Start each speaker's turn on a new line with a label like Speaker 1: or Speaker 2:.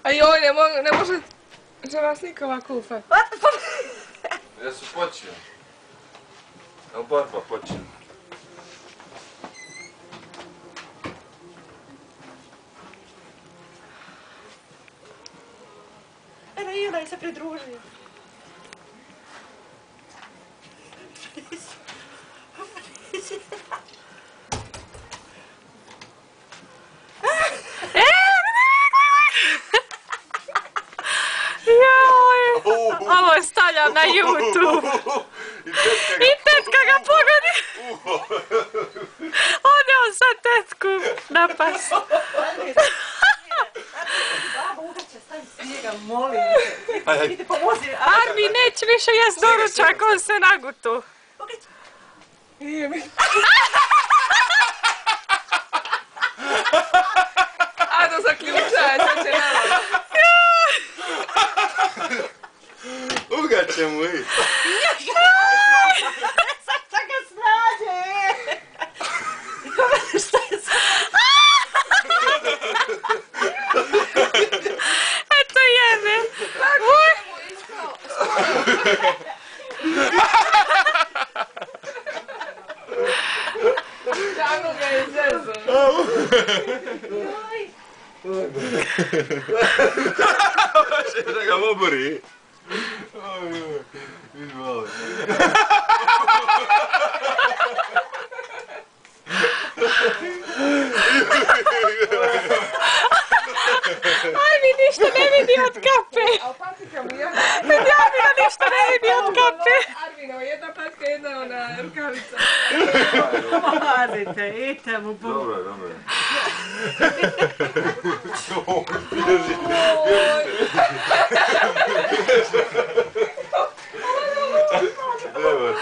Speaker 1: A joj, ne može žena slika ovako ufati.
Speaker 2: Jesu počeo. Evo borba počeo.
Speaker 3: Eno i onaj se pridružio.
Speaker 1: Ovo stavljam na YouTube. I tetka ga pogodi. Ode on sad tetku napas.
Speaker 3: Babo, uhaće, stavi snijega, molim te. Idite pomozi.
Speaker 1: Arvi neće više jest doručak, on se nagutu. Nije mi. Ado zaključaj, sad će nama.
Speaker 2: Ugaće mu i.
Speaker 3: Sad ga snađe. Šta je sad?
Speaker 1: Eto jebe. Kako ga je zezao.
Speaker 2: Hoće da ga obori. Vidi malo.
Speaker 1: Arvi ništa ne vidi od kape. A patika mu jedna. Arvina ništa ne vidi od kape. Arvino, jedna patka, jedna ona rukavica.
Speaker 3: Pomazite, idite mu pomoći.
Speaker 2: Dobro je, dobro je. Evo,